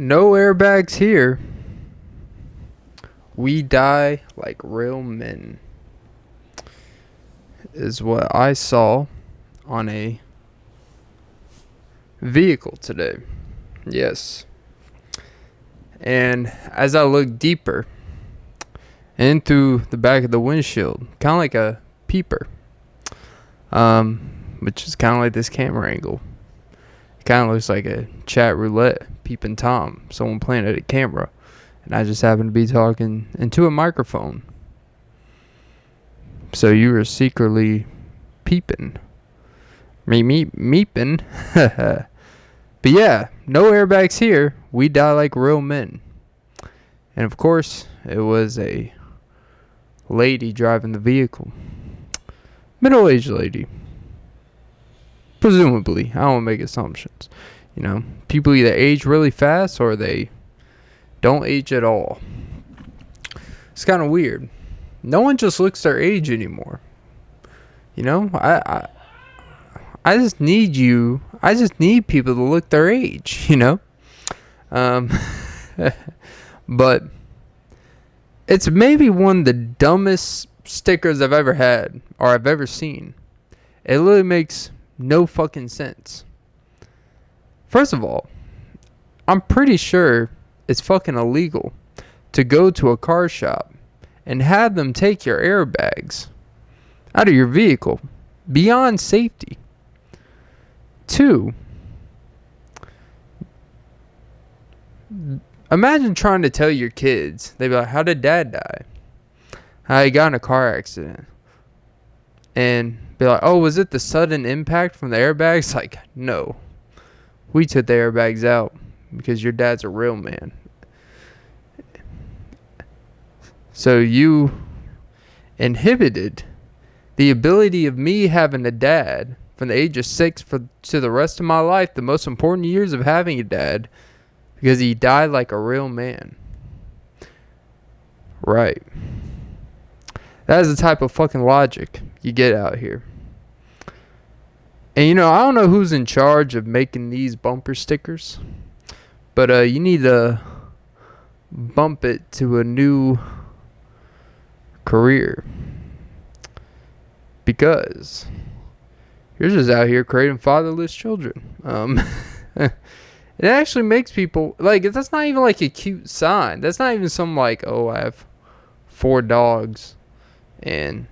No airbags here. We die like real men, is what I saw on a vehicle today. Yes. And as I look deeper in through the back of the windshield, kind of like a peeper, which is kind of like this camera angle. It kind of looks like a chat roulette, peeping Tom, someone playing at a camera. And I just happen to be talking into a microphone. So you were secretly peeping. Meeping. But yeah, no airbags here. We die like real men. And of course, it was a lady driving the vehicle. Middle-aged lady. Presumably. I don't make assumptions. You know, people either age really fast or they don't age at all. It's kind of weird. No one just looks their age anymore. You know, I just need you. I just need people to look their age, you know? But it's maybe one of the dumbest stickers I've ever had or I've ever seen. It literally makes no fucking sense. First of all, I'm pretty sure it's fucking illegal to go to a car shop and have them take your airbags out of your vehicle beyond safety. 2, imagine trying to tell your kids, they'd be like, how did dad die? How he got in a car accident. And be like, oh, was it the sudden impact from the airbags? Like, no. We took the airbags out because your dad's a real man. So you inhibited the ability of me having a dad from the age of 6 to the rest of my life, the most important years of having a dad, because he died like a real man. Right. That is the type of fucking logic you get out here. And you know, I don't know who's in charge of making these bumper stickers, but you need to bump it to a new career, because you're just out here creating fatherless children. It actually makes people, like, that's not even like a cute sign. That's not even some like, oh, I have 4 dogs, and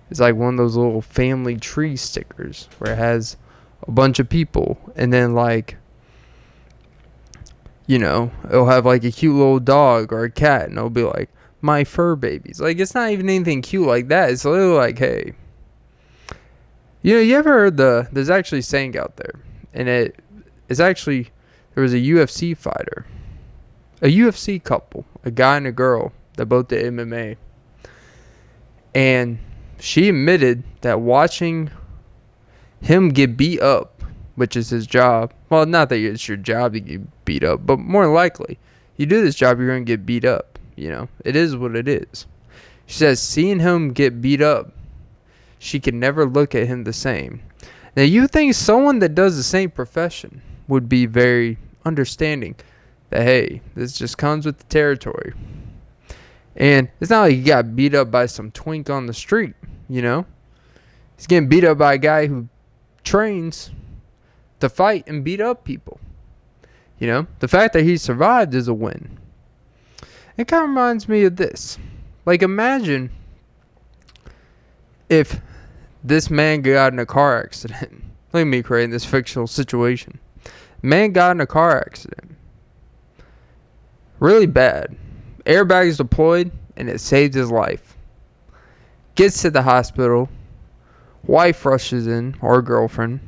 it's like one of those little family tree stickers where it has a bunch of people, and then like, you know, it'll have like a cute little dog or a cat, and it'll be like, my fur babies. Like, it's not even anything cute like that. It's literally like, hey, you know, you ever heard there's actually a saying out there, and it's actually, there was a UFC fighter, a UFC couple, a guy and a girl that both did MMA, and she admitted that watching him get beat up, which is his job, well, not that it's your job to get beat up, but more likely, you do this job, you're going to get beat up, you know, it is what it is. She says seeing him get beat up, she can never look at him the same. Now, you think someone that does the same profession would be very understanding that, hey, this just comes with the territory. And it's not like he got beat up by some twink on the street, you know? He's getting beat up by a guy who trains to fight and beat up people. You know? The fact that he survived is a win. It kind of reminds me of this. Like, imagine if this man got in a car accident. Look at me creating this fictional situation. Man got in a car accident. Really bad. Airbags deployed, and it saved his life. Gets to the hospital. Wife rushes in, or girlfriend,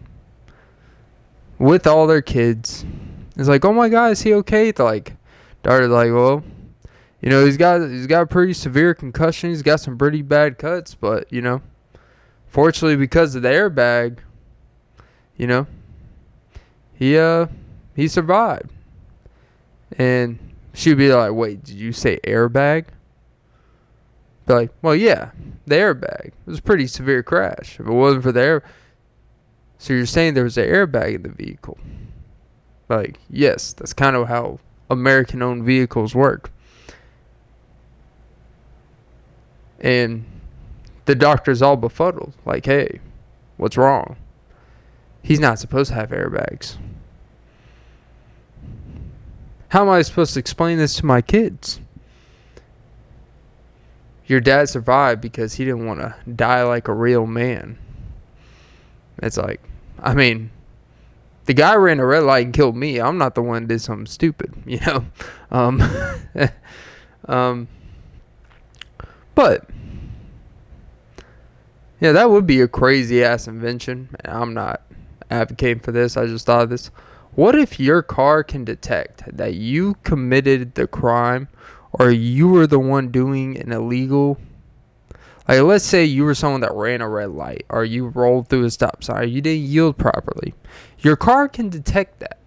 with all their kids. It's like, oh my God, is he okay? They're like, daughter's like, well, you know, he's got a pretty severe concussion. He's got some pretty bad cuts, but you know, fortunately because of the airbag, you know, he survived. And she'd be like, wait, did you say airbag? Be like, well, yeah, the airbag. It was a pretty severe crash. If it wasn't for the air, so you're saying there was an airbag in the vehicle? Like, yes, that's kind of how American-owned vehicles work. And the doctor's all befuddled. Like, hey, what's wrong? He's not supposed to have airbags. How am I supposed to explain this to my kids? Your dad survived because he didn't want to die like a real man. It's like, I mean, the guy ran a red light and killed me. I'm not the one that did something stupid, you know? But, yeah, that would be a crazy-ass invention. I'm not advocating for this. I just thought of this. What if your car can detect that you committed the crime or you were the one doing an illegal... Like, let's say you were someone that ran a red light or you rolled through a stop sign. You didn't yield properly. Your car can detect that.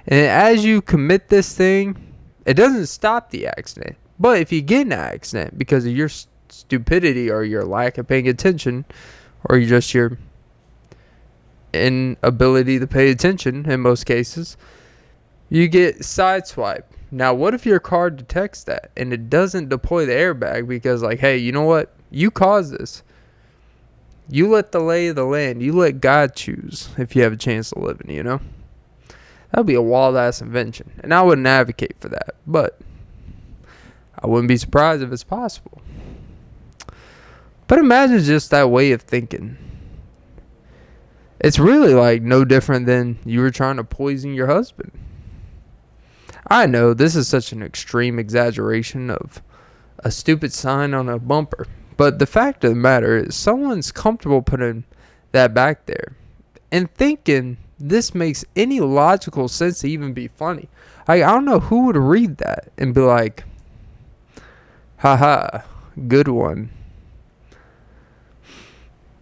And as you commit this thing, it doesn't stop the accident. But if you get in an accident because of your stupidity or your lack of paying attention or just your inability to pay attention in most cases, you get sideswiped. Now, what if your car detects that and it doesn't deploy the airbag because, like, hey, you know what? You caused this. You let the lay of the land. You let God choose if you have a chance to live in it, you know? That would be a wild-ass invention. And I wouldn't advocate for that. But I wouldn't be surprised if it's possible. But imagine just that way of thinking. It's really like no different than you were trying to poison your husband. I know this is such an extreme exaggeration of a stupid sign on a bumper. But the fact of the matter is someone's comfortable putting that back there and thinking this makes any logical sense to even be funny. I don't know who would read that and be like, haha, good one.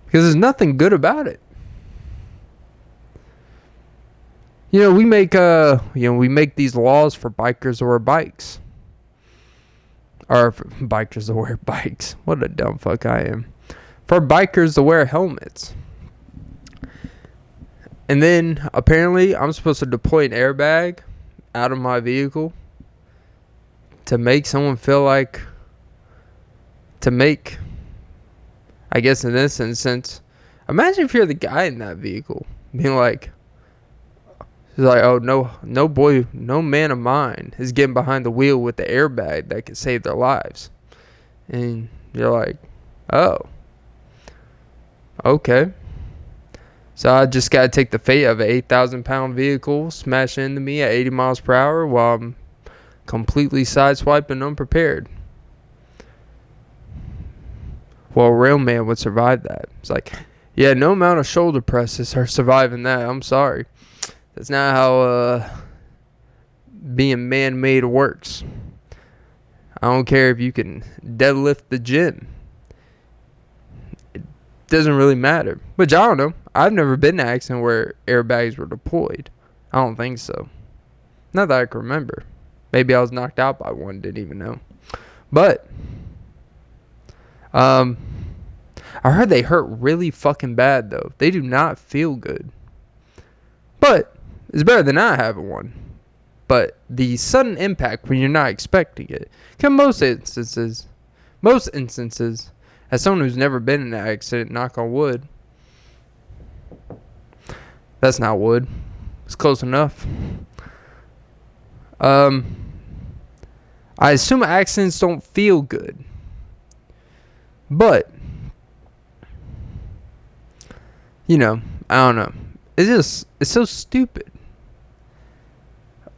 Because there's nothing good about it. You know, we make these laws for bikers to wear bikes. Or for bikers to wear bikes. What a dumb fuck I am. For bikers to wear helmets. And then, apparently, I'm supposed to deploy an airbag out of my vehicle to make someone feel like... I guess in this instance, imagine if you're the guy in that vehicle. Being like... He's like, oh, no boy, no man of mine is getting behind the wheel with the airbag that could save their lives. And you're like, oh, okay. So I just got to take the fate of an 8,000-pound vehicle, smash into me at 80 miles per hour while I'm completely sideswiping unprepared. Well, a real man would survive that. It's like, yeah, no amount of shoulder presses are surviving that. I'm sorry. That's not how being man-made works. I don't care if you can deadlift the gym. It doesn't really matter. But I don't know. I've never been in an accident where airbags were deployed. I don't think so. Not that I can remember. Maybe I was knocked out by one. Didn't even know. But I heard they hurt really fucking bad, though. They do not feel good. But it's better than not having one. But the sudden impact when you're not expecting it. Because most instances, as someone who's never been in an accident, knock on wood. That's not wood. It's close enough. I assume accidents don't feel good. But, you know, I don't know. It's so stupid.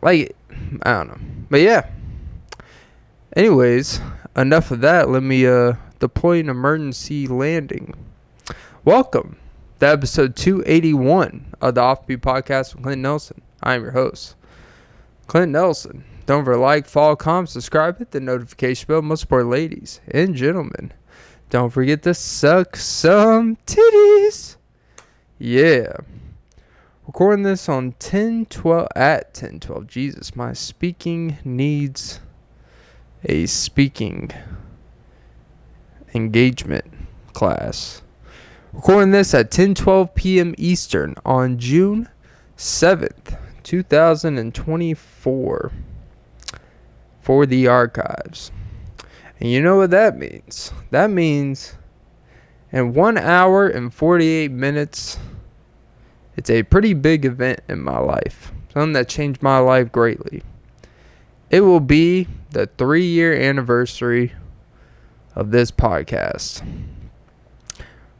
Like, I don't know. But yeah. Anyways, enough of that. Let me deploy an emergency landing. Welcome to episode 281 of the Offbeat Podcast with Clint Nelson. I'm your host, Clint Nelson. Don't forget to like, follow, comment, subscribe, hit the notification bell. Most support, ladies and gentlemen. Don't forget to suck some titties. Yeah. Recording this on 10/12. Jesus, my speaking needs a speaking engagement class. Recording this at 10:12 p.m. Eastern on June 7th, 2024. for the archives. And you know what that means? That means in 1 hour and 48 minutes, it's a pretty big event in my life. Something that changed my life greatly. It will be the 3-year anniversary of this podcast,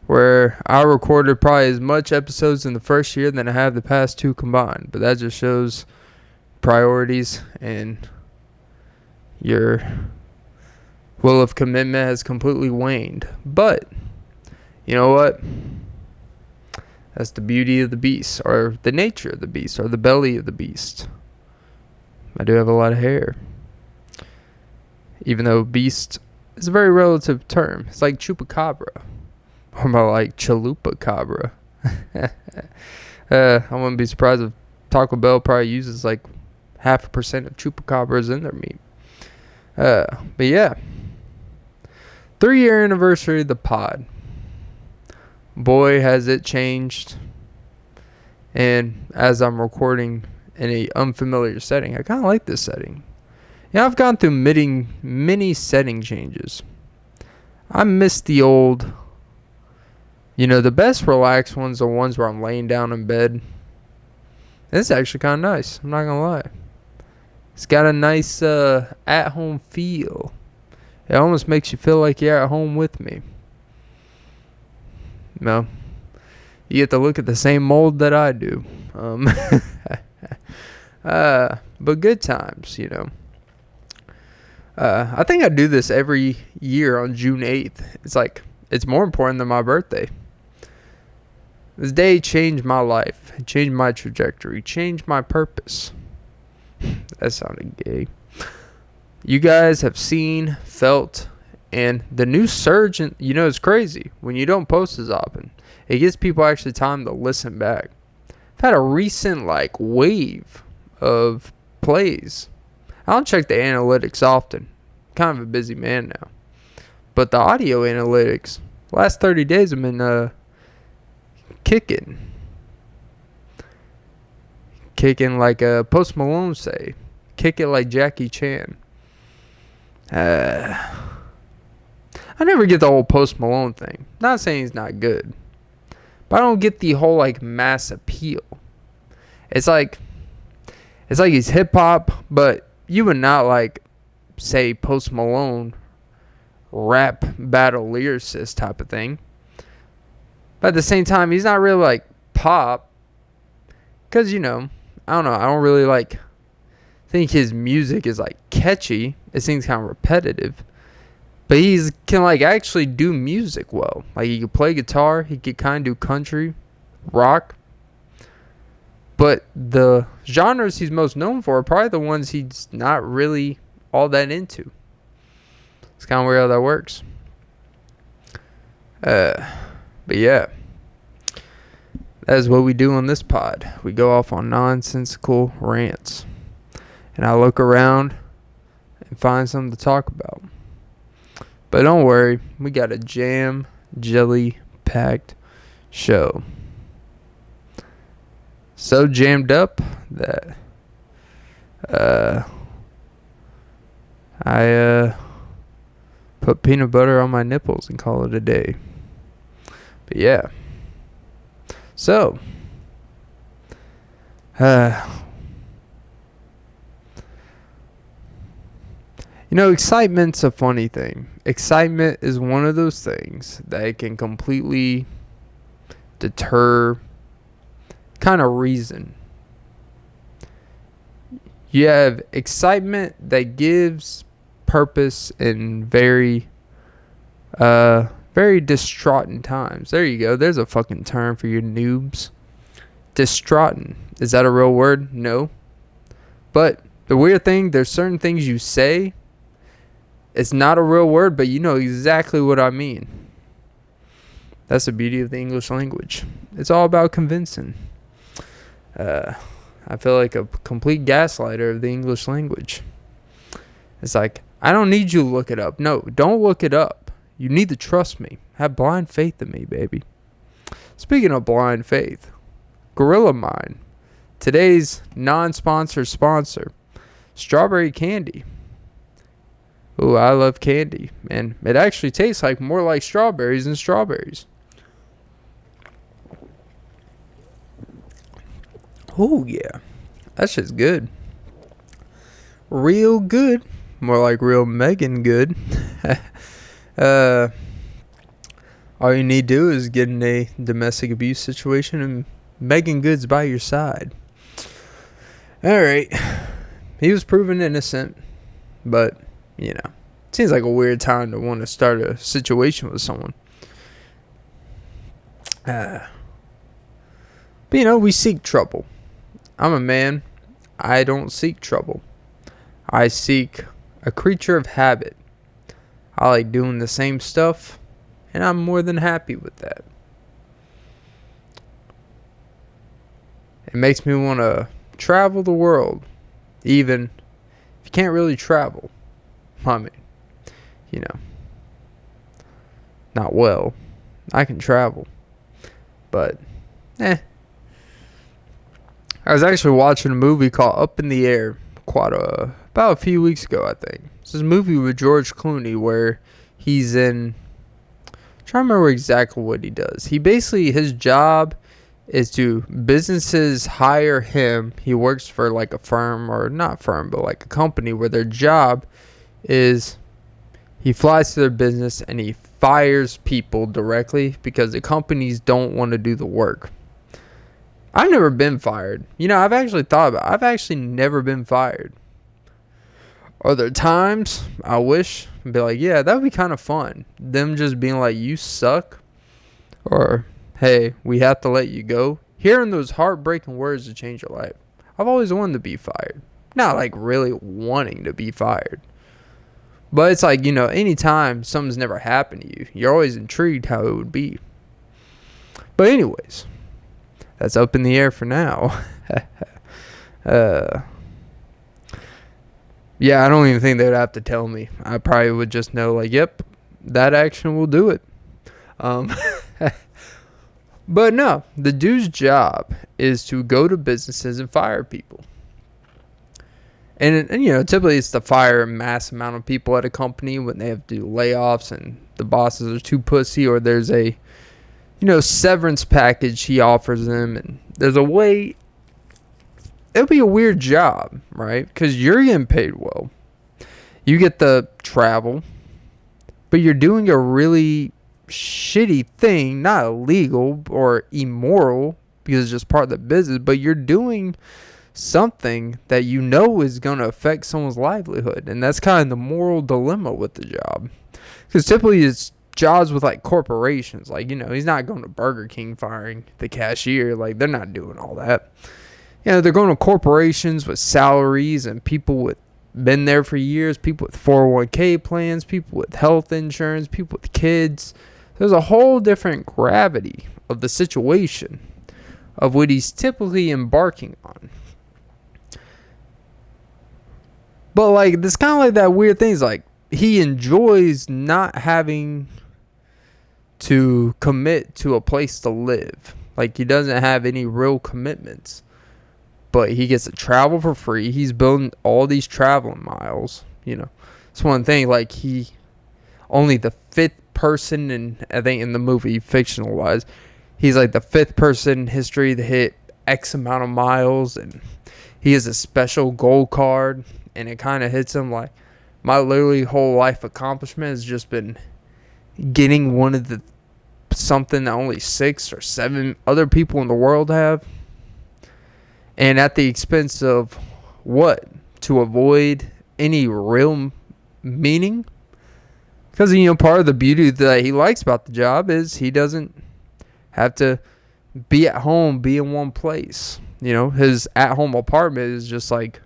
where I recorded probably as much episodes in the first year than I have the past 2 combined. But that just shows priorities, and your will of commitment has completely waned. But you know what? That's the beauty of the beast, or the nature of the beast, or the belly of the beast. I do have a lot of hair. Even though beast is a very relative term. It's like chupacabra. Or more like chalupa-cabra. I wouldn't be surprised if Taco Bell probably uses like 0.5% of chupacabras in their meat. But yeah. 3-year anniversary of the pod. Boy, has it changed. And as I'm recording in a unfamiliar setting, I kind of like this setting. Yeah, I've gone through many setting changes. I miss the old, the best relaxed ones are ones where I'm laying down in bed. It's actually kind of nice. I'm not going to lie. It's got a nice at-home feel. It almost makes you feel like you're at home with me. No, you get to look at the same mold that I do. But good times, I think I do this every year on June 8th. It's more important than my birthday. This day changed my life, changed my trajectory, changed my purpose. That sounded gay. You guys have seen, felt, and the new surge, it's crazy. When you don't post as often, it gives people actually time to listen back. I've had a recent, wave of plays. I don't check the analytics often. I'm kind of a busy man now. But the audio analytics, last 30 days have been kicking. Kicking like Post Malone say. Kick it like Jackie Chan. I never get the whole Post Malone thing. Not saying he's not good, but I don't get the whole mass appeal. It's like he's hip hop, but you would not say Post Malone rap battle lyricist type of thing. But at the same time, he's not really pop, because I don't know. I don't really think his music is catchy. It seems kind of repetitive. But he can actually do music well. He can play guitar. He can kind of do country, rock. But the genres he's most known for are probably the ones he's not really all that into. It's kind of weird how that works. But yeah. That is what we do on this pod. We go off on nonsensical rants. And I look around and find something to talk about. But don't worry, we got a jelly-packed show. So jammed up that I put peanut butter on my nipples and call it a day. But yeah. So, excitement's a funny thing. Excitement is one of those things that can completely deter kind of reason. You have excitement that gives purpose in very distraught times. There you go. There's a fucking term for you noobs. Distraught. Is that a real word? No. But the weird thing, there's certain things you say. It's not a real word, but you know exactly what I mean. That's the beauty of the English language. It's all about convincing. I feel like a complete gaslighter of the English language. It's I don't need you to look it up. No, don't look it up. You need to trust me. Have blind faith in me, baby. Speaking of blind faith, Gorilla Mine. Today's non-sponsored sponsor, strawberry candy. Ooh, I love candy. And it actually tastes like more like strawberries than strawberries. Ooh, yeah. That shit's good. Real good. More like real Megan good. uh, all you need to do is get in a domestic abuse situation and Megan Good's by your side. Alright. He was proven innocent, but, you know, seems like a weird time to want to start a situation with someone. But, you know, we seek trouble. I'm a man. I don't seek trouble. I seek a creature of habit. I like doing the same stuff, and I'm more than happy with that. It makes me want to travel the world, even if you can't really travel. I mean, you know, not well. I can travel, but, I was actually watching a movie called Up in the Air about a few weeks ago, I think. It's this movie with George Clooney where he's in... I'm trying to remember exactly what he does. His job is to... businesses hire him. He works for like a firm, or not firm, but like a company where their job is... he flies to their business and he fires people directly because the companies don't want to do the work. I've never been fired. You know, I've actually never been fired. Are there times I wish I'd be like, yeah, that would be kind of fun. Them just being like, you suck. Or, hey, we have to let you go. Hearing those heartbreaking words to change your life. I've always wanted to be fired. Not like really wanting to be fired. But it's like, you know, anytime something's never happened to you, you're always intrigued how it would be. But anyways. That's up in the air for now. Yeah, I don't even think they would have to tell me. I probably would just know, like, yep, that action will do it. But no, the dude's job is to go to businesses and fire people. And you know, typically it's to fire a mass amount of people at a company when they have to do layoffs and the bosses are too pussy, or there's a, you know, severance package he offers them, and there's a way. It'll be a weird job, right? Because you're getting paid well. You get the travel, but you're doing a really shitty thing, not illegal or immoral because it's just part of the business, but you're doing something that you know is going to affect someone's livelihood. And that's kind of the moral dilemma with the job. Because typically it's jobs with like corporations, like, you know, he's not going to Burger King firing the cashier. Like, they're not doing all that. You know, they're going to corporations with salaries and people with been there for years, people with 401k plans, people with health insurance, people with kids. There's a whole different gravity of the situation of what he's typically embarking on. But like, it's kind of like that weird thing. It's like he enjoys not having to commit to a place to live. Like, he doesn't have any real commitments, but he gets to travel for free. He's building all these traveling miles. You know, it's one thing. Like, he only the fifth person, and I think in the movie, fictional wise, he's like the fifth person in history to hit X amount of miles, and he has a special gold card, and it kind of hits him like, my literally whole life accomplishment has just been getting one of the something that only 6 or 7 other people in the world have, and at the expense of what? To avoid any real meaning. Because, you know, part of the beauty that he likes about the job is he doesn't have to be at home, be in one place. You know, his at-home apartment is just like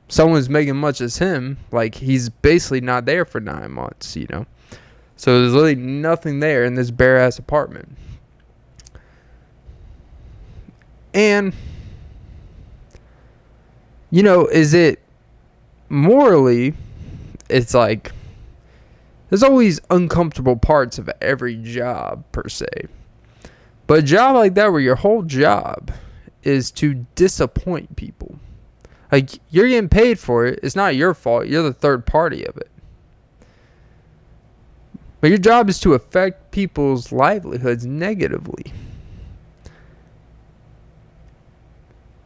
someone's making much as him. Like, he's basically not there for 9 months, you know. So there's literally nothing there in this bare-ass apartment. And, you know, is it morally, it's like, there's always uncomfortable parts of every job, per se. But a job like that where your whole job is to disappoint people. Like, you're getting paid for it. It's not your fault. You're the third party of it. But your job is to affect people's livelihoods negatively.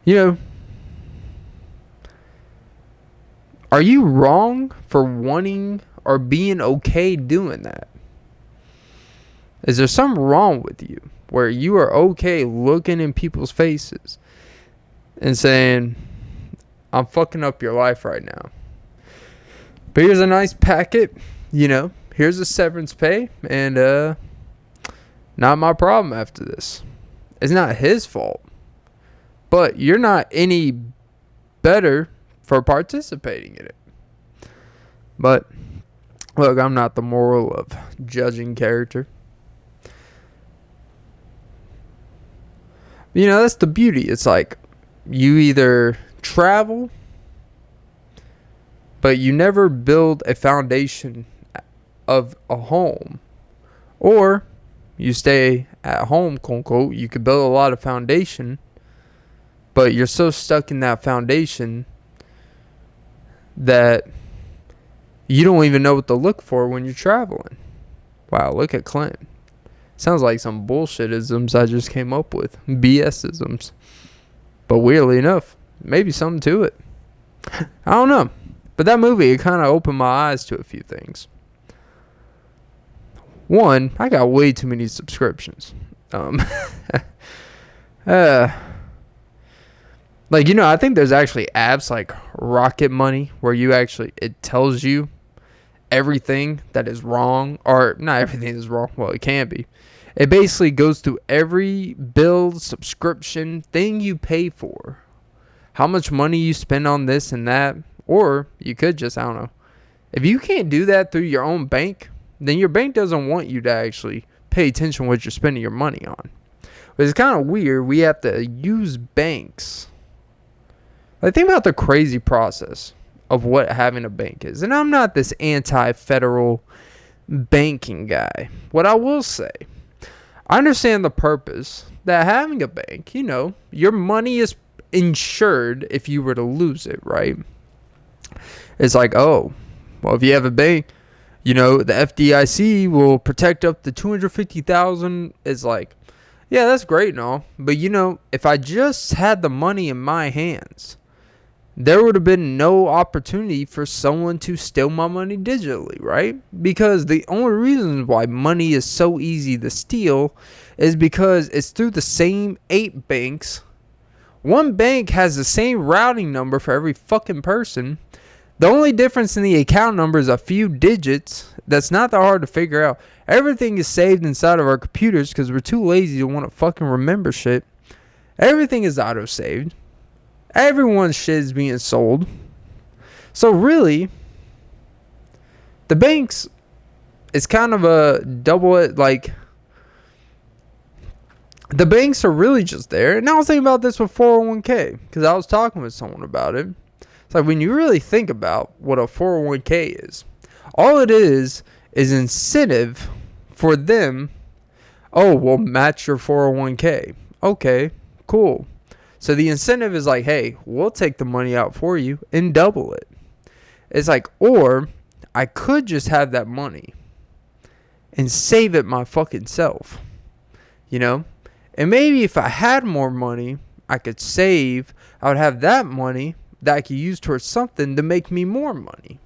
You know, are you wrong for wanting or being okay doing that? Is there something wrong with you where you are okay looking in people's faces and saying, I'm fucking up your life right now, but here's a nice packet, here's a severance pay, and not my problem after this. It's not his fault, but you're not any better for participating in it. But look, I'm not the moral of judging character. That's the beauty. It's like you either travel, but you never build a foundation of a home, or you stay at home, quote unquote. You could build a lot of foundation, but you're so stuck in that foundation that you don't even know what to look for when you're traveling. Wow, look at Clint. Sounds like some bullshitisms I just came up with. BS-isms. But weirdly enough, maybe something to it. I don't know. But that movie, it kind of opened my eyes to a few things. One, I got way too many subscriptions. I think there's actually apps like Rocket Money where it tells you everything that is wrong, or not everything is wrong. Well, it can be. It basically goes through every bill, subscription, thing you pay for, how much money you spend on this and that, or you could just, I don't know. If you can't do that through your own bank, then your bank doesn't want you to actually pay attention to what you're spending your money on. But it's kind of weird. We have to use banks. Think about the crazy process of what having a bank is. And I'm not this anti-federal banking guy. What I will say, I understand the purpose that having a bank, your money is insured if you were to lose it, right? It's like, oh, well, if you have a bank, the FDIC will protect up to $250,000. It's like, yeah, that's great and all. But, if I just had the money in my hands, there would have been no opportunity for someone to steal my money digitally, right? Because the only reason why money is so easy to steal is because it's through the same 8 banks. One bank has the same routing number for every fucking person. The only difference in the account number is a few digits. That's not that hard to figure out. Everything is saved inside of our computers because we're too lazy to want to fucking remember shit. Everything is auto-saved. Everyone's shit is being sold. So really, the banks is kind of a double-edged, the banks are really just there. And I was thinking about this with 401k because I was talking with someone about it. It's like when you really think about what a 401k is, all it is incentive for them. Oh, we'll match your 401k. Okay, cool. So the incentive is like, hey, we'll take the money out for you and double it. It's like, or I could just have that money and save it my fucking self, And maybe if I had more money, I could save. I would have that money that I could use towards something to make me more money.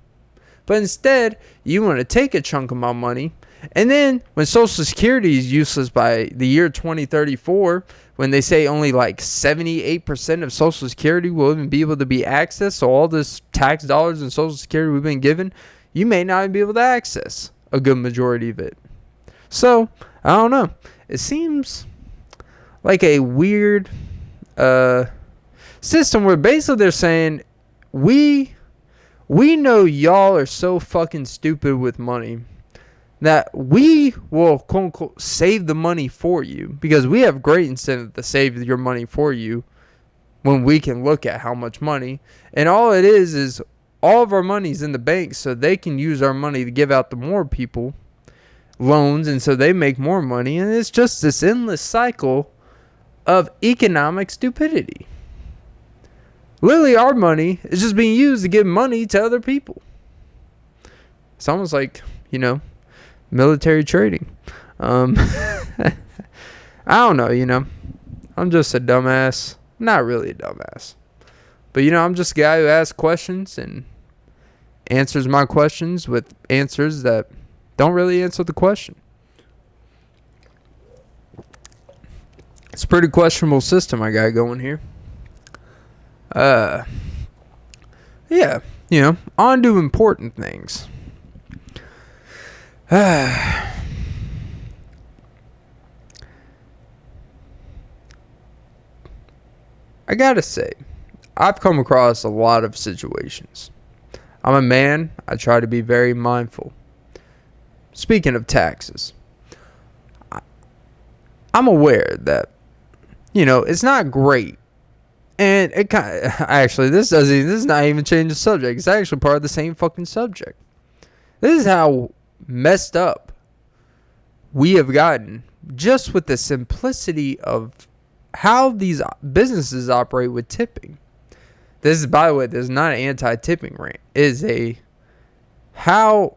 But instead, you want to take a chunk of my money. And then when Social Security is useless by the year 2034, when they say only like 78% of Social Security will even be able to be accessed, so all this tax dollars and Social Security we've been given, you may not even be able to access a good majority of it. So, I don't know. It seems like a weird system where basically they're saying, we know y'all are so fucking stupid with money that we will, quote unquote, save the money for you because we have great incentive to save your money for you when we can look at how much money. And all it is all of our money's in the bank so they can use our money to give out to more people loans, and so they make more money. And it's just this endless cycle of economic stupidity. Literally, our money is just being used to give money to other people. It's almost like, military trading. I don't know, I'm just a dumbass. Not really a dumbass. But, I'm just a guy who asks questions and answers my questions with answers that don't really answer the question. It's a pretty questionable system I got going here. Yeah, on to important things. I gotta say, I've come across a lot of situations. I'm a man. I try to be very mindful. Speaking of taxes, I'm aware that, it's not great. And it kind of, actually, this is not even change the subject. It's actually part of the same fucking subject. This is how messed up we have gotten just with the simplicity of how these businesses operate with tipping. This is, by the way, this is not an anti-tipping rant. It is how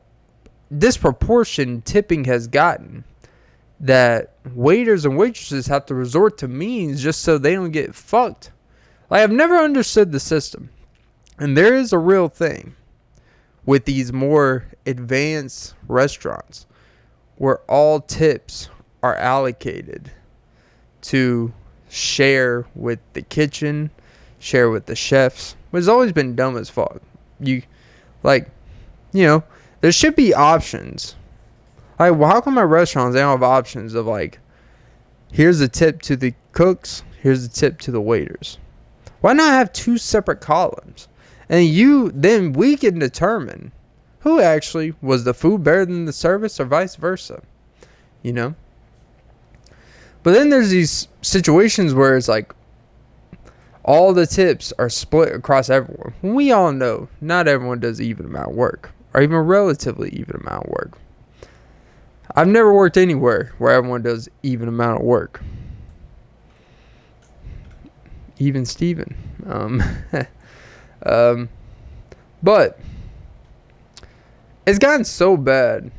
disproportionate tipping has gotten that waiters and waitresses have to resort to means just so they don't get fucked. Like, I've never understood the system. And there is a real thing with these more advanced restaurants where all tips are allocated to share with the kitchen, share with the chefs, which has always been dumb as fuck. There should be options. Like, well, how come at restaurants they don't have options of like, here's a tip to the cooks, here's a tip to the waiters? Why not have two separate columns? And then we can determine who actually was the food better than the service or vice versa. But then there's these situations where it's like all the tips are split across everyone. We all know not everyone does even amount of work or even relatively even amount of work. I've never worked anywhere where everyone does even amount of work. Even Steven. But it's gotten so bad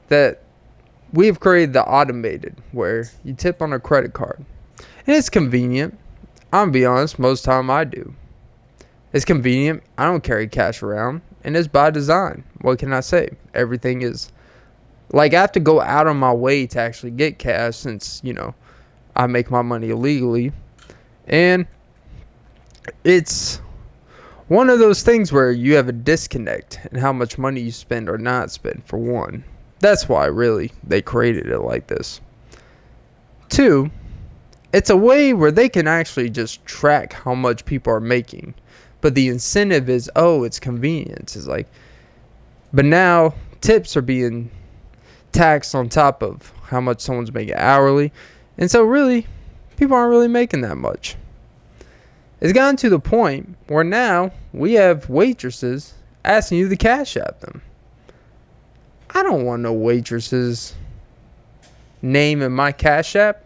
that we've created the automated where you tip on a credit card. And it's convenient. I'm going to be honest, most of the time I do. It's convenient. I don't carry cash around. And it's by design. What can I say? Everything is... Like, I have to go out of my way to actually get cash since, I make my money illegally. And it's one of those things where you have a disconnect in how much money you spend or not spend, for one. That's why, really, they created it like this. Two, it's a way where they can actually just track how much people are making. But the incentive is, it's convenience. It's like, but now tips are being taxed on top of how much someone's making hourly. And so really, people aren't really making that much. It's gotten to the point where now we have waitresses asking you to CashApp them. I don't want no waitresses' name in my CashApp.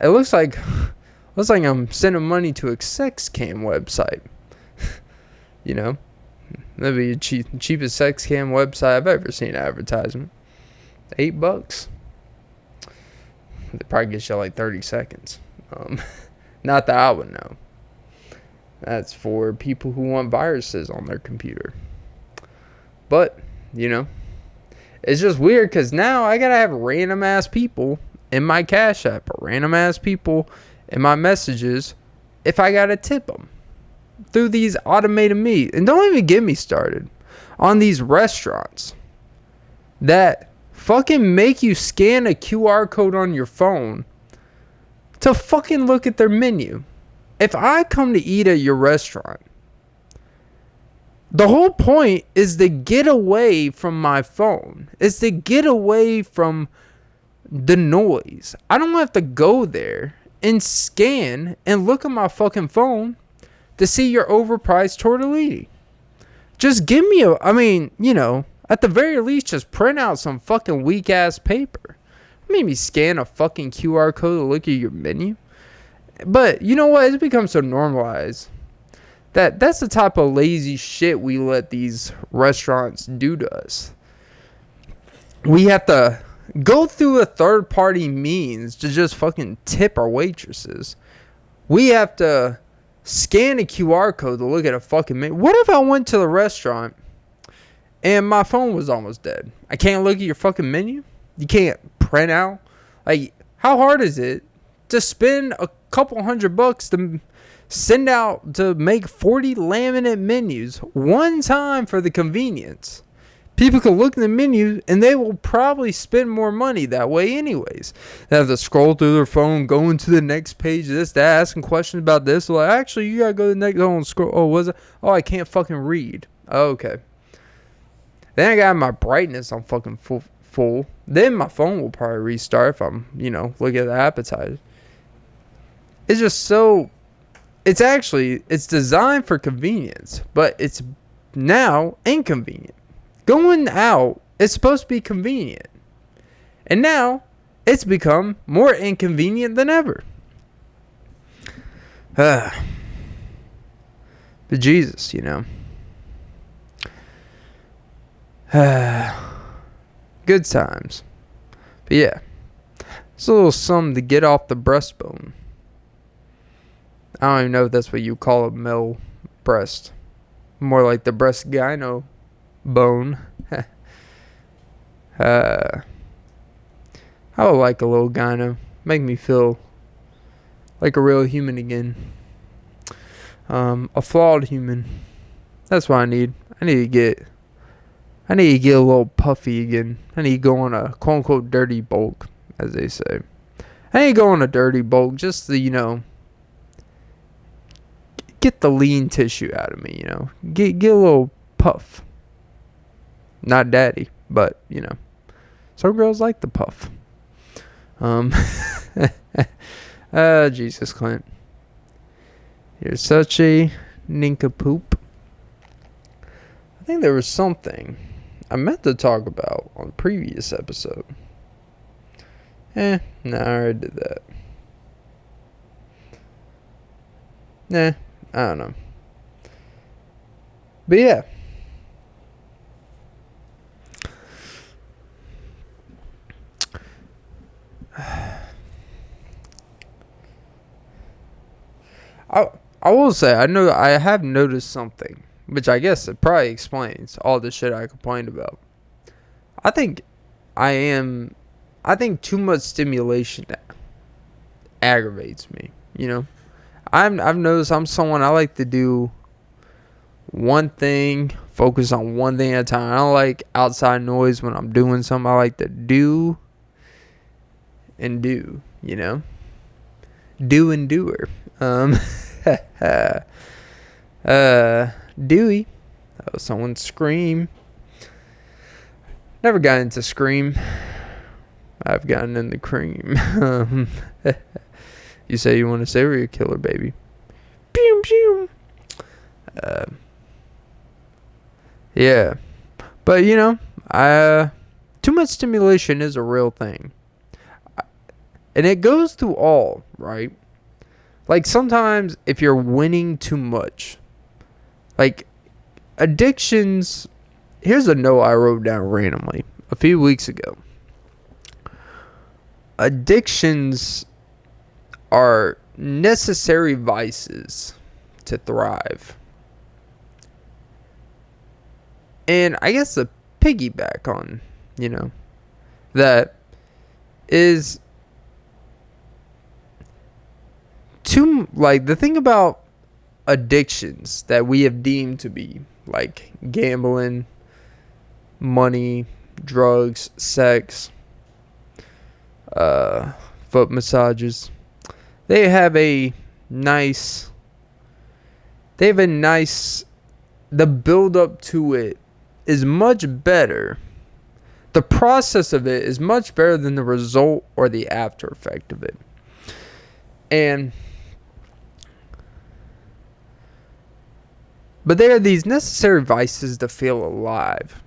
It looks like I'm sending money to a sex cam website. That'd be the cheapest sex cam website I've ever seen advertisement. $8. They probably get you like 30 seconds. Not that I would know. That's for people who want viruses on their computer. But, it's just weird because now I gotta have random ass people in my Cash App or random ass people in my messages if I gotta tip them through these automated means. And don't even get me started on these restaurants that fucking make you scan a QR code on your phone to fucking look at their menu. If I come to eat at your restaurant, the whole point is to get away from my phone. Is to get away from the noise. I don't have to go there and scan and look at my fucking phone to see your overpriced tortellini. Just give me at the very least, just print out some fucking weak ass paper. Maybe scan a fucking QR code to look at your menu. But you know what? It's become so normalized That's the type of lazy shit we let these restaurants do to us. We have to go through a third party means to just fucking tip our waitresses. We have to scan a QR code to look at a fucking menu. What if I went to the restaurant and my phone was almost dead? I can't look at your fucking menu? You can't print out? Like, how hard is it to spend a couple $100 to send out to make 40 laminate menus one time for the convenience? People can look in the menu and they will probably spend more money that way anyways. They have to scroll through their phone, going to the next page, this, that, asking questions about this. Like, actually, you gotta go to the next one and scroll. Oh, was it? Oh, I can't fucking read. Oh, okay. Then I got my brightness on fucking full. Then my phone will probably restart if I'm, looking at the appetizer. It's just so... It's designed for convenience, but it's now inconvenient. Going out is supposed to be convenient. And now, it's become more inconvenient than ever. But Jesus, good times. But yeah, it's a little something to get off the breastbone. I don't even know if that's what you call a male breast. More like the breast gyno bone. I would like a little gyno. Make me feel like a real human again. A flawed human. That's what I need. I need to get a little puffy again. I need to go on a quote unquote dirty bulk, as they say. I need to go on a dirty bulk just to, get the lean tissue out of me, Get a little puff. Not daddy, but, some girls like the puff. Jesus, Clint. You're such a nincompoop. I think there was something I meant to talk about on the previous episode. No, I already did that. I don't know. But yeah. I will say, I have noticed something, which I guess it probably explains all the shit I complained about. I think too much stimulation aggravates me, I've noticed I'm someone, I like to do one thing, focus on one thing at a time. I don't like outside noise when I'm doing something. I like to do and do, do and doer. Dewey. That was someone scream. Never got into scream. I've gotten into cream. You say you want a serial killer, baby. Pew pew. Yeah. But too much stimulation is a real thing. And it goes through all, right? Like sometimes if you're winning too much, like addictions, here's a note I wrote down randomly a few weeks ago. Addictions are necessary vices to thrive. And I guess the piggyback on, that is the thing about addictions that we have deemed to be like gambling, money, drugs, sex, foot massages, they have a nice, the build up to it is much better. The process of it is much better than the result or the after effect of it. But there are these necessary vices to feel alive.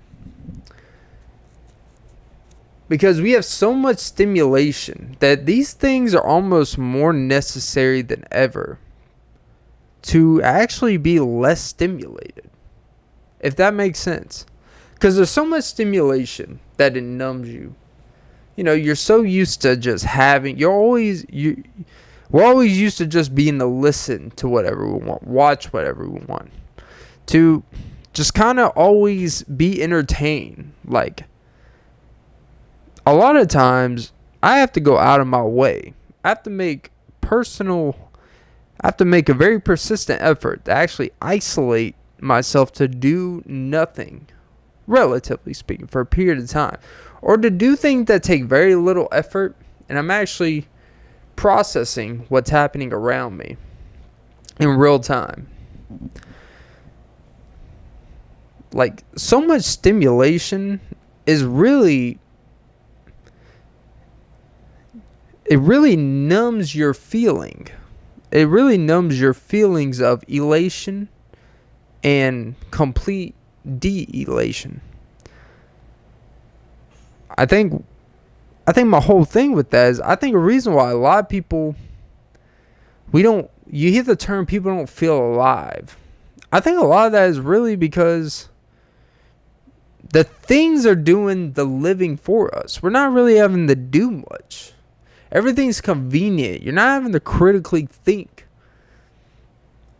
Because we have so much stimulation that these things are almost more necessary than ever to actually be less stimulated, if that makes sense. Because there's so much stimulation that it numbs you. You know, you're so used to just having, we're always used to just being to listen to whatever we want, watch whatever we want, to just kind of always be entertained. Like, a lot of times, I have to go out of my way. I have to make a very persistent effort to actually isolate myself to do nothing, relatively speaking, for a period of time. Or to do things that take very little effort, and I'm actually processing what's happening around me in real time. Like, so much stimulation is really, it really numbs your feeling. It really numbs your feelings of elation and complete de-elation. I think my whole thing with that is, I think a reason why a lot of people, you hear the term people don't feel alive. I think a lot of that is really because the things are doing the living for us. We're not really having to do much. Everything's convenient. You're not having to critically think.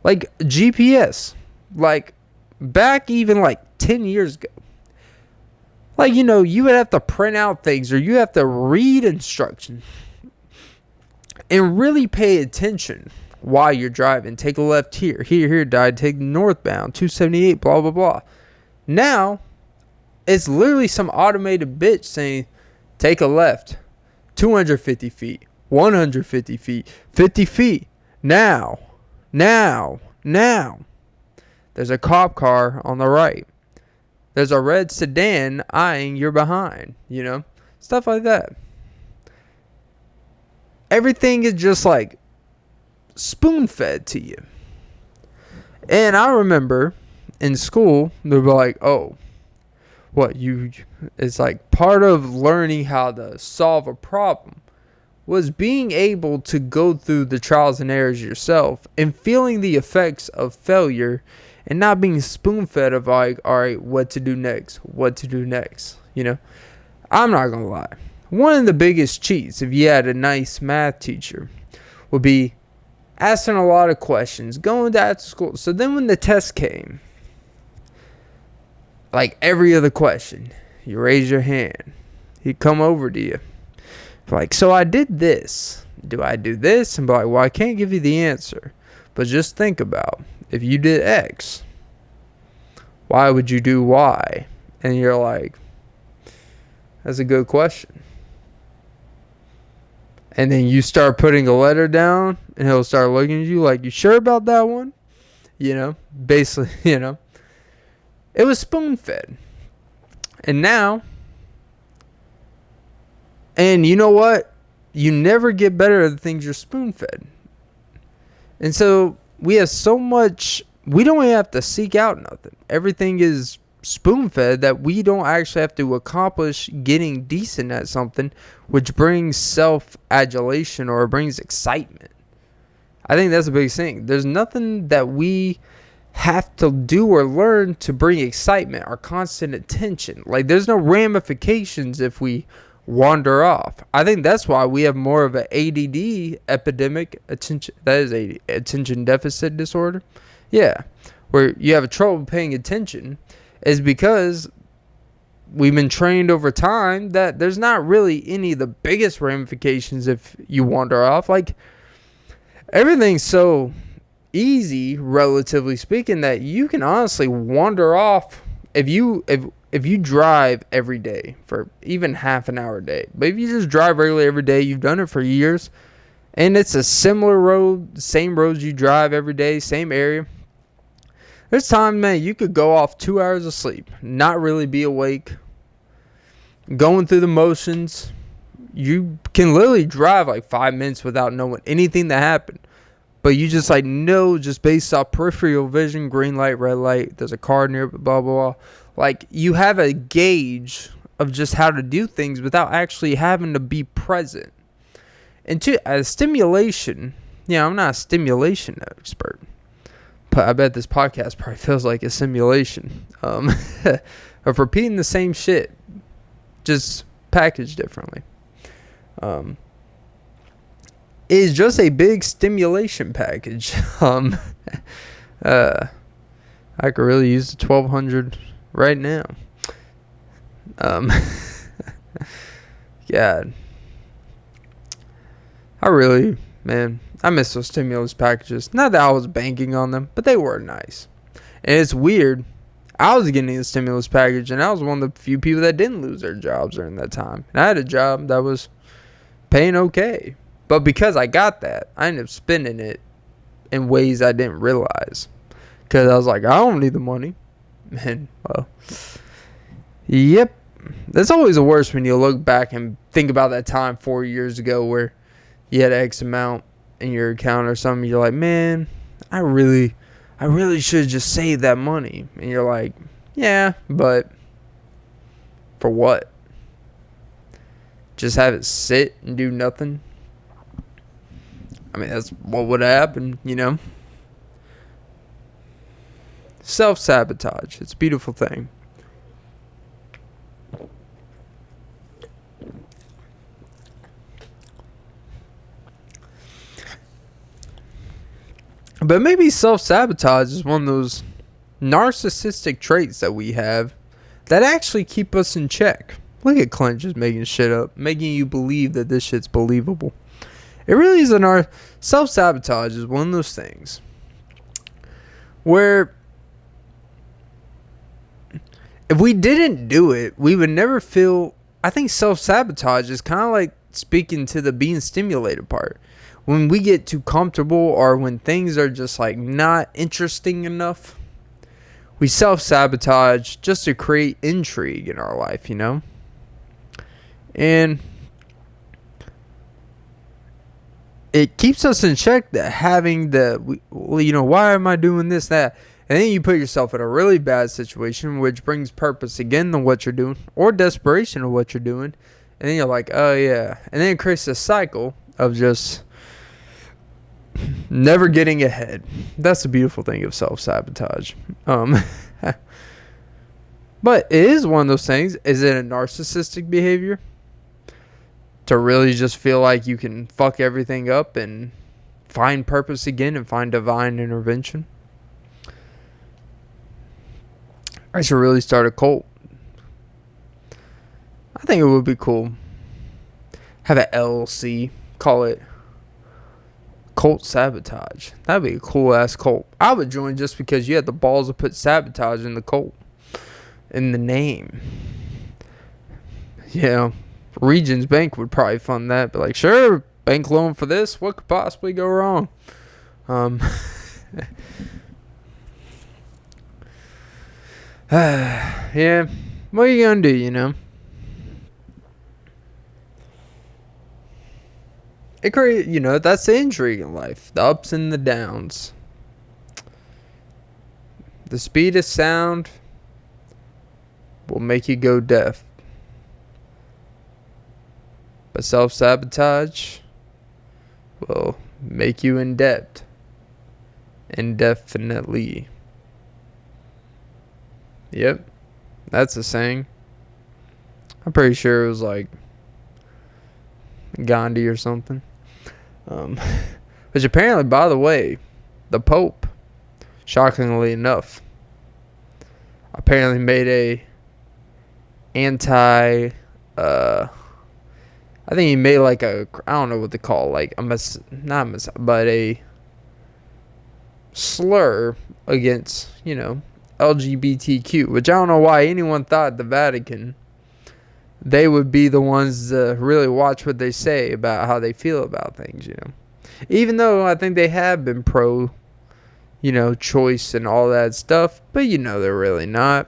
Like GPS. Like, back even like 10 years ago. Like, you know, you would have to print out things, or you have to read instructions and really pay attention while you're driving. Take a left here, died, take northbound, 278, blah, blah, blah. Now, it's literally some automated bitch saying, take a left, 250 feet, 150 feet, 50 feet, now. There's a cop car on the right. There's a red sedan eyeing your behind, you know? Stuff like that. Everything is just like spoon-fed to you. And I remember in school, they were like, oh, it's like part of learning how to solve a problem was being able to go through the trials and errors yourself and feeling the effects of failure, and not being spoon-fed of like, all right, what to do next, you know? I'm not going to lie. One of the biggest cheats, if you had a nice math teacher, would be asking a lot of questions, going to after school. So then when the test came, like every other question, you raise your hand. He'd come over to you. Like, so I did this. Do I do this? And be like, well, I can't give you the answer. But just think about, if you did X, why would you do Y? And you're like, that's a good question. And then you start putting a letter down, and he'll start looking at you like, you sure about that one? You know, basically, you know. It was spoon-fed. And now, and you know what? You never get better at the things you're spoon-fed. And so we have so much, we don't even have to seek out nothing. Everything is spoon-fed that we don't actually have to accomplish getting decent at something, which brings self-adulation or brings excitement. I think that's the biggest thing. There's nothing that we have to do or learn to bring excitement or constant attention. Like, there's no ramifications if we wander off. I think that's why we have more of an ADD epidemic, attention deficit disorder. Yeah, where you have trouble paying attention, is because we've been trained over time that there's not really any of the biggest ramifications if you wander off. Like, everything's so easy, relatively speaking, that you can honestly wander off if you drive every day for even half an hour a day. But if you just drive regularly every day, you've done it for years, and it's a similar road, same roads you drive every day, same area, there's time, man, you could go off 2 hours of sleep, not really be awake, going through the motions. You can literally drive like 5 minutes without knowing anything that happened. But you just like know, just based off peripheral vision, green light, red light, there's a car near, blah, blah, blah. Like, you have a gauge of just how to do things without actually having to be present. And stimulation, I'm not a stimulation expert. But I bet this podcast probably feels like a simulation of repeating the same shit, just packaged differently. It is just a big stimulation package. I could really use the 1200 right now. God. I miss those stimulus packages. Not that I was banking on them, but they were nice. And it's weird. I was getting a stimulus package, and I was one of the few people that didn't lose their jobs during that time. And I had a job that was paying okay. But because I got that, I ended up spending it in ways I didn't realize. Because I was like, I don't need the money. And, well, yep. That's always the worst when you look back and think about that time 4 years ago where you had X amount in your account or something. You're like, man, I really should have just saved that money. And you're like, yeah, but for what? Just have it sit and do nothing? I mean, that's what would happen, you know? Self-sabotage. It's a beautiful thing. But maybe self-sabotage is one of those narcissistic traits that we have that actually keep us in check. Look at Clint just making shit up, making you believe that this shit's believable. It really is self-sabotage is one of those things where if we didn't do it, we would never feel. I think self-sabotage is kind of like speaking to the being stimulated part. When we get too comfortable or when things are just like not interesting enough, we self-sabotage just to create intrigue in our life, you know? And it keeps us in check that having why am I doing this, that? And then you put yourself in a really bad situation, which brings purpose again to what you're doing or desperation of what you're doing. And then you're like, oh yeah. And then it creates a cycle of just never getting ahead. That's the beautiful thing of self-sabotage. But it is one of those things. Is it a narcissistic behavior? To really just feel like you can fuck everything up and find purpose again and find divine intervention? I should really start a cult. I think it would be cool. Have an LLC. Call it Cult Sabotage. That'd be a cool ass cult. I would join just because you had the balls to put sabotage in the cult. In the name. Yeah. Regions Bank would probably fund that. But like, sure, bank loan for this. What could possibly go wrong? Yeah. What are you gonna do, you know? It creates, that's the intrigue in life. The ups and the downs. The speed of sound will make you go deaf. But self-sabotage will make you in debt. Indefinitely. Yep. That's a saying. I'm pretty sure it was like Gandhi or something. Which apparently, by the way, the Pope, shockingly enough, apparently made a I think he made like I don't know what they call, like but a slur against, LGBTQ, which I don't know why anyone thought the Vatican, they would be the ones to really watch what they say about how they feel about things, Even though I think they have been pro, choice and all that stuff, but they're really not.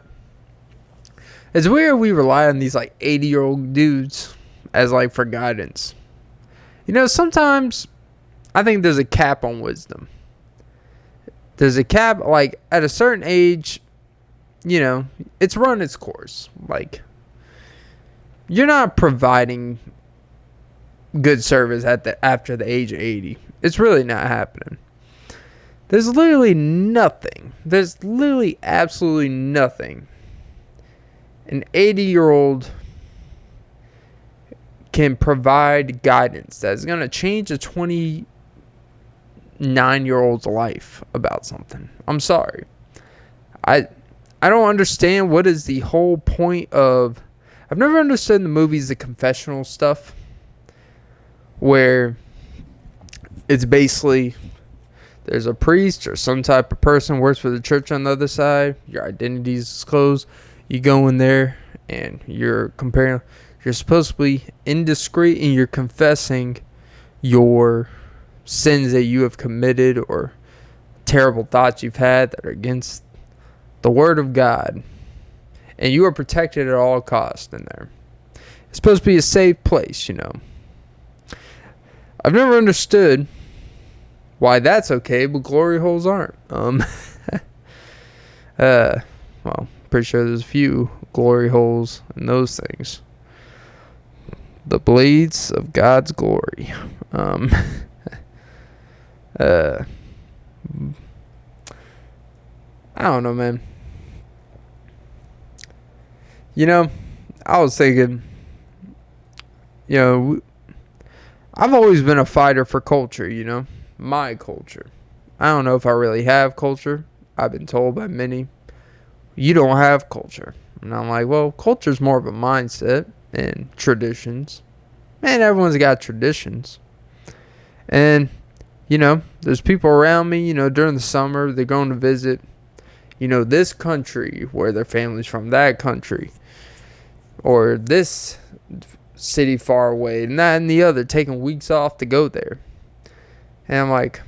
It's weird we rely on these like 80-year-old dudes as like for guidance. Sometimes I think there's a cap on wisdom. There's a cap, like at a certain age, it's run its course. Like, you're not providing good service after the age of 80. It's really not happening. There's literally nothing. There's literally absolutely nothing an 80-year-old can provide guidance that's going to change a 29-year-old's life about something. I'm sorry. I don't understand what is the whole point of... I've never understood the movies, the confessional stuff, where it's basically there's a priest or some type of person works for the church on the other side. Your identity is disclosed. You go in there and you're comparing. You're supposed to be indiscreet and you're confessing your sins that you have committed or terrible thoughts you've had that are against the word of God. And you are protected at all costs in there. It's supposed to be a safe place, you know. I've never understood why that's okay, but glory holes aren't. Well, pretty sure there's a few glory holes in those things. The blades of God's glory. I don't know, man. You know, I was thinking, you know, I've always been a fighter for culture, you know, my culture. I don't know if I really have culture. I've been told by many, you don't have culture. And I'm like, well, culture's more of a mindset and traditions. Man, everyone's got traditions. And, you know, there's people around me, you know, during the summer, they're going to visit, you know, this country where their family's from, that country, or this city far away, and that and the other, taking weeks off to go there. And I'm like,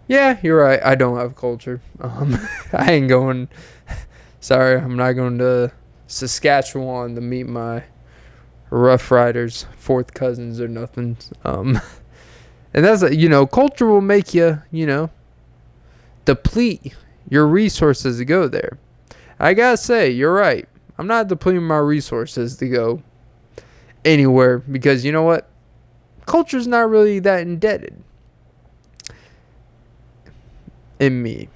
yeah, you're right, I don't have culture. I ain't going, sorry, I'm not going to Saskatchewan to meet my Rough Riders, fourth cousins or nothing. And that's, you know, culture will make you, you know, deplete your resources to go there. I gotta say, you're right. I'm not depleting my resources to go anywhere because, you know what? Culture's not really that indebted in me.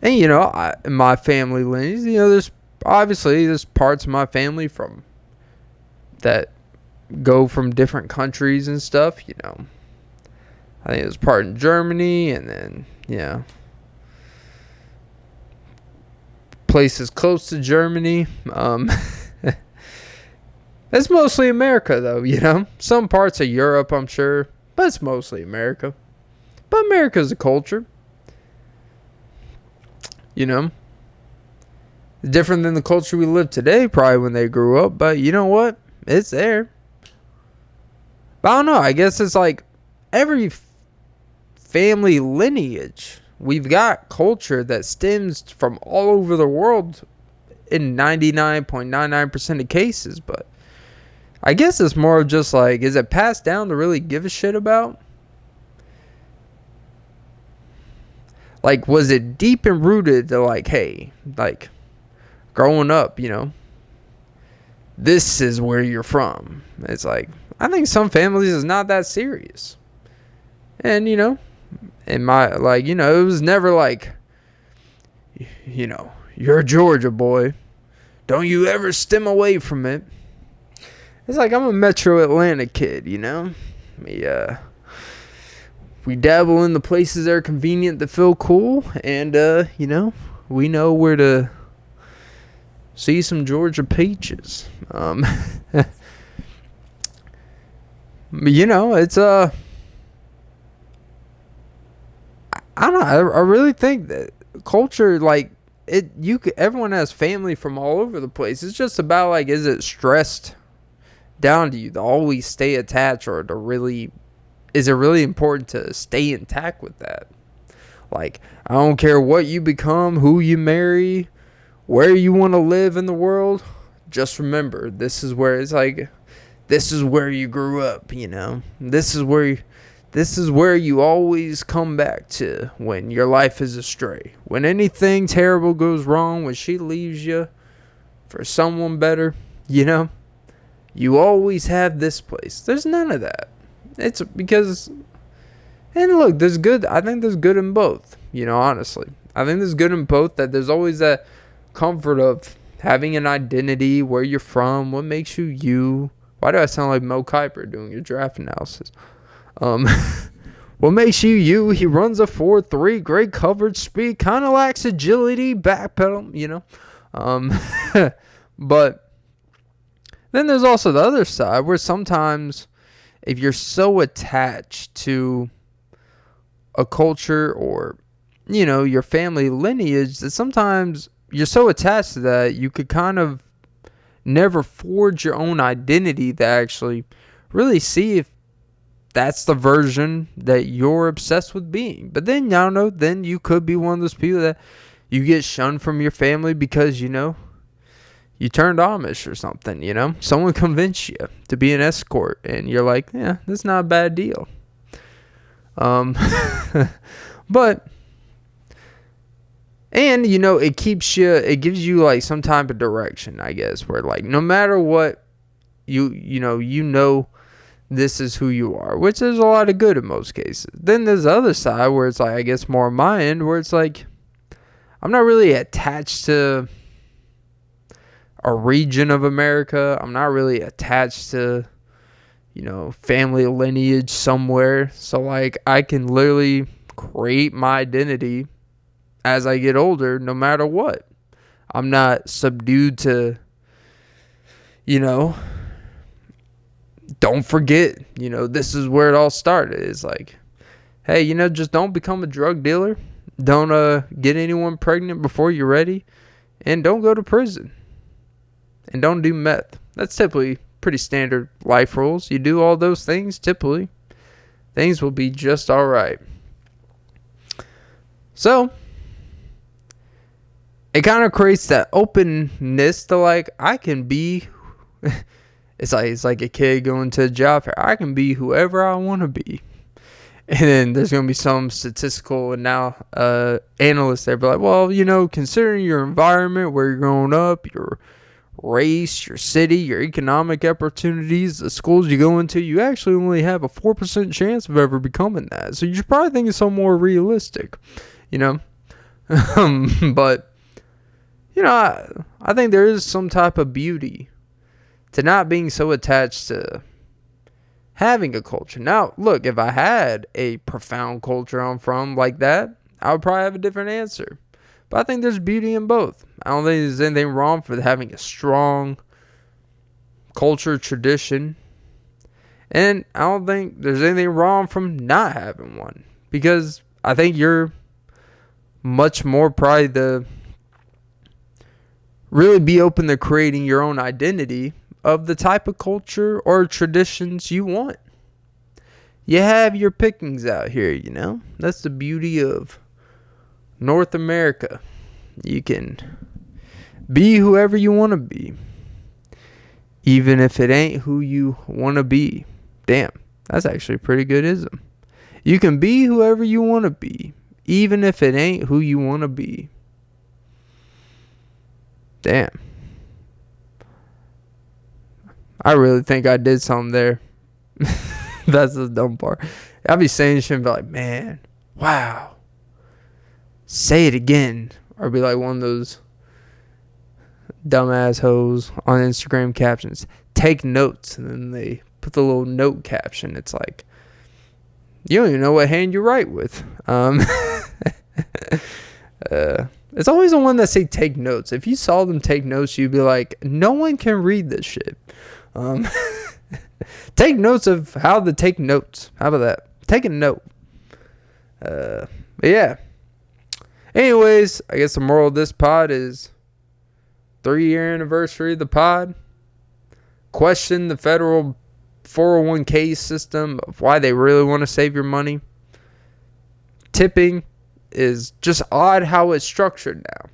And, you know, in my family lineage, you know, there's parts of my family from that go from different countries and stuff, you know. I think there's part in Germany and then, you know, places close to Germany. It's mostly America, though, you know. Some parts of Europe, I'm sure, but it's mostly America. But America's a culture, you know. Different than the culture we live today, probably when they grew up. But you know what? It's there. But I don't know. I guess it's like every family lineage, we've got culture that stems from all over the world in 99.99% of cases. But I guess it's more of just like, is it passed down to really give a shit about? Like, was it deep and rooted to like, hey, like growing up, you know, this is where you're from. It's like, I think some families is not that serious. And, you know, in my, like, you know, it was never like, you know, you're a Georgia boy. Don't you ever stem away from it. It's like, I'm a Metro Atlanta kid, you know. We dabble in the places that are convenient that feel cool. And, you know, we know where to see some Georgia peaches. You know, it's I don't know. I really think that culture, like it, everyone has family from all over the place. It's just about like, is it stressed down to you to always stay attached, or to really, is it really important to stay intact with that? Like, I don't care what you become, who you marry, where you want to live in the world. Just remember, this is where it's like, this is where you grew up, you know. This is where you always come back to when your life is astray. When anything terrible goes wrong, when she leaves you for someone better, you know, you always have this place. There's none of that. It's because, And look, there's good. I think there's good in both. Honestly, I think there's good in both. That there's always that comfort of having an identity, where you're from, what makes you you. Why do I sound like Mo Kiper doing your draft analysis? What makes you you? He runs a 4.3, great coverage speed, kind of lacks agility, backpedal, But then there's also the other side where sometimes if you're so attached to a culture or, your family lineage, that sometimes you're so attached to that you could kind of never forge your own identity to actually really see if that's the version that you're obsessed with being. But then, I don't know, then you could be one of those people that you get shunned from your family because, you turned Amish or something, Someone convinced you to be an escort, and you're like, yeah, that's not a bad deal. But, and, it gives you, like, some type of direction, I guess, where, like, no matter what, this is who you are, which is a lot of good in most cases. Then there's the other side where it's like, I guess more on my end, where it's like, I'm not really attached to a region of America. I'm not really attached to, family lineage somewhere. So, like, I can literally create my identity as I get older, no matter what. I'm not subdued to, don't forget, this is where it all started. It's like, hey, just don't become a drug dealer. Don't get anyone pregnant before you're ready. And don't go to prison. And don't do meth. That's typically pretty standard life rules. You do all those things, typically, things will be just all right. So, it kind of creates that openness to, like, I can be... It's like a kid going to a job fair. I can be whoever I want to be. And then there's going to be some statistical and now analysts there be like, well, considering your environment, where you're growing up, your race, your city, your economic opportunities, the schools you go into, you actually only have a 4% chance of ever becoming that. So you should probably think it's some more realistic, But, I think there is some type of beauty to not being so attached to having a culture. Now, look, if I had a profound culture I'm from like that, I would probably have a different answer. But I think there's beauty in both. I don't think there's anything wrong for having a strong culture, tradition. And I don't think there's anything wrong from not having one. Because I think you're much more probably to really be open to creating your own identity of the type of culture or traditions you want. You have your pickings out here, That's the beauty of North America. You can be whoever you want to be, even if it ain't who you want to be. Damn, that's actually a pretty good ism. You can be whoever you want to be, even if it ain't who you want to be. Damn. I really think I did something there. That's the dumb part. I'd be saying shit and be like, man, wow. Say it again. Or be like one of those dumbass hoes on Instagram captions. Take notes. And then they put the little note caption. It's like, you don't even know what hand you write with. It's always the one that say take notes. If you saw them take notes, you'd be like, no one can read this shit. Take notes of how to take notes. How about that? Take a note. But yeah. Anyways, I guess the moral of this pod is 3-year anniversary of the pod. Question the federal 401k system of why they really want to save your money. Tipping is just odd how it's structured now.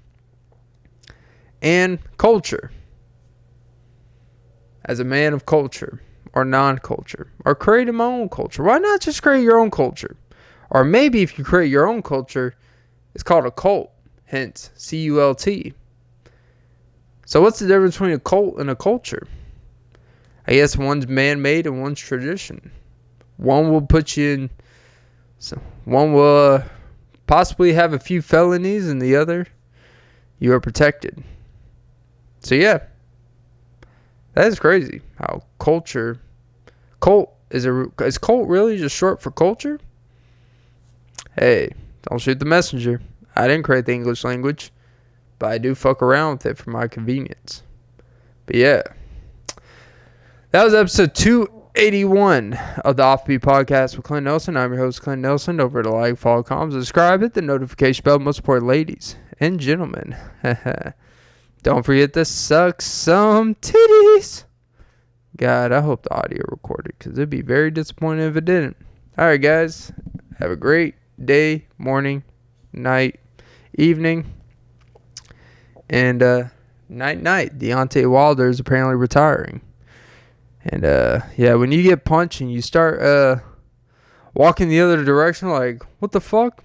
And culture. As a man of culture or non-culture or creating my own culture. Why not just create your own culture? Or maybe if you create your own culture, it's called a cult. Hence, C-U-L-T. So what's the difference between a cult and a culture? I guess one's man-made and one's tradition. One will put you in So one will possibly have a few felonies, and the other, you are protected. So yeah, that is crazy. How cult is cult really just short for culture? Hey, don't shoot the messenger. I didn't create the English language, but I do fuck around with it for my convenience. But yeah, that was episode 281 of the Offbeat Podcast with Clint Nelson. I'm your host, Clint Nelson. Don't forget to like, follow, comment, subscribe, hit the notification bell. Most important, ladies and gentlemen. Don't forget to suck some titties. God, I hope the audio recorded, because it'd be very disappointing if it didn't. All right, guys. Have a great day, morning, night, evening, and night. Deontay Wilder is apparently retiring. And yeah, when you get punched and you start walking the other direction, like, what the fuck?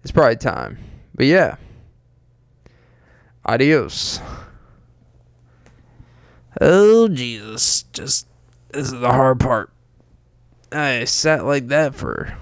It's probably time. But yeah. Adios. Oh, Jesus. This is the hard part. I sat like that for